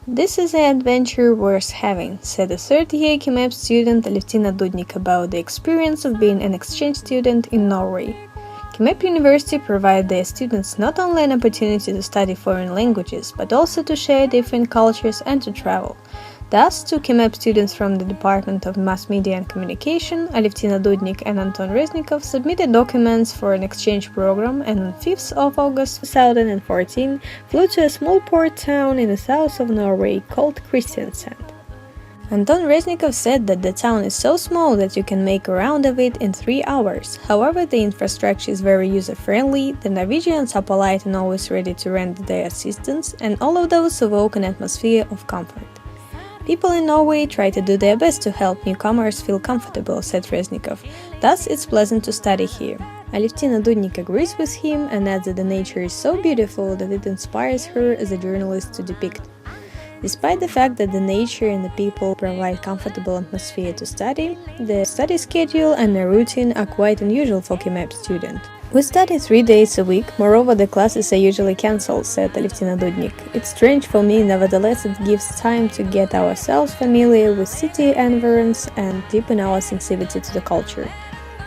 "This is an adventure worth having," said a third-year KIMEP student Alevtina Dudnik about the experience of being an exchange student in Norway. KIMEP University provides their students not only an opportunity to study foreign languages, but also to share different cultures and to travel. Thus, two KIMEP students from the Department of Mass Media and Communication, Alevtina Dudnik and Anton Reznikov, submitted documents for an exchange program and on 5th of August 2014 flew to a small port town in the south of Norway called Kristiansand. Anton Reznikov said that the town is so small that you can make a round of it in 3 hours. However, the infrastructure is very user-friendly, the Norwegians are polite and always ready to render their assistance, and all of those evoke an atmosphere of comfort. "People in Norway try to do their best to help newcomers feel comfortable," said Reznikov. "Thus, it's pleasant to study here." Alevtina Dudnik agrees with him and adds that the nature is so beautiful that it inspires her as a journalist to depict. Despite the fact that the nature and the people provide comfortable atmosphere to study, the study schedule and the routine are quite unusual for KIMEP students. "We study 3 days a week, moreover the classes are usually cancelled," said Alevtina Dudnik. "It's strange for me, nevertheless it gives time to get ourselves familiar with city environs and deepen our sensitivity to the culture."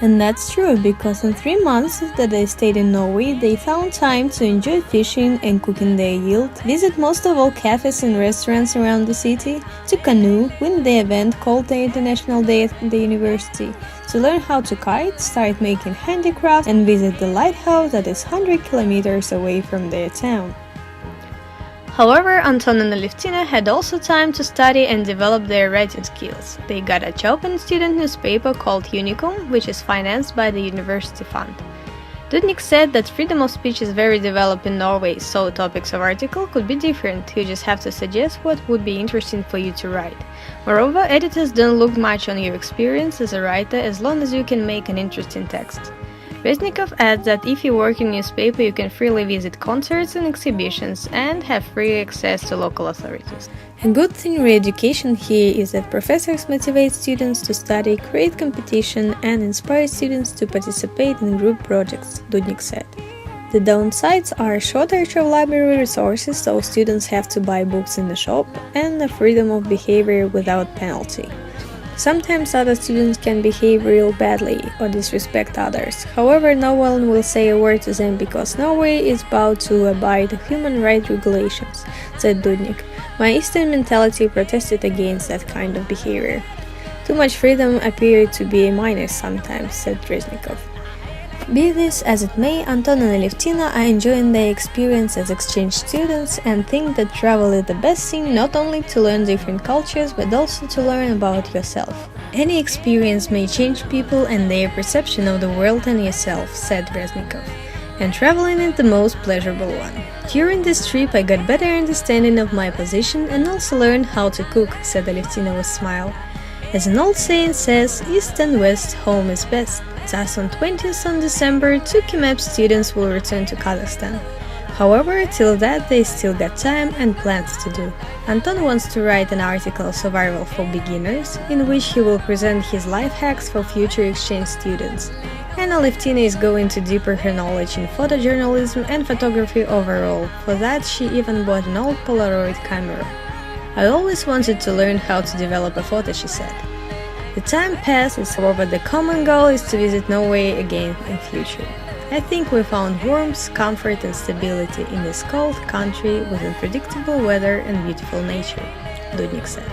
And that's true, because in 3 months that they stayed in Norway, they found time to enjoy fishing and cooking their yield, visit most of all cafes and restaurants around the city, to canoe, win the event called the International Day at the university, to learn how to kite, start making handicrafts, and visit the lighthouse that is 100 kilometers away from their town. However, Anton and Alevtina had also time to study and develop their writing skills. They got a job in a student newspaper called Unicum, which is financed by the university fund. Dudnik said that freedom of speech is very developed in Norway, so topics of article could be different, you just have to suggest what would be interesting for you to write. Moreover, editors don't look much on your experience as a writer as long as you can make an interesting text. Reznikov adds that if you work in newspaper, you can freely visit concerts and exhibitions and have free access to local authorities. A good thing in education here is that professors motivate students to study, create competition, and inspire students to participate in group projects, Dudnik said. The downsides are a shortage of library resources, so students have to buy books in the shop, and the freedom of behavior without penalty. Sometimes other students can behave real badly or disrespect others. However, no one will say a word to them because Norway is bound to abide human rights regulations, said Dudnik. My Eastern mentality protested against that kind of behavior. Too much freedom appeared to be a minus sometimes, said Reznikov. Be this as it may, Anton and Alevtina are enjoying their experience as exchange students and think that travel is the best thing not only to learn different cultures but also to learn about yourself. Any experience may change people and their perception of the world and yourself, said Reznikov. And traveling is the most pleasurable one. During this trip I got better understanding of my position and also learned how to cook, said Alevtina with a smile. As an old saying says, East and West, home is best. Thus on 20th of December, 2 KIMEP students will return to Kazakhstan. However, till that they still got time and plans to do. Anton wants to write an article Survival for Beginners, in which he will present his life hacks for future exchange students. And Alevtina is going to deepen her knowledge in photojournalism and photography overall. For that, she even bought an old Polaroid camera. I always wanted to learn how to develop a photo, she said. The time passes, however the common goal is to visit Norway again in future. I think we found warmth, comfort and stability in this cold country with unpredictable weather and beautiful nature, Dudnik said.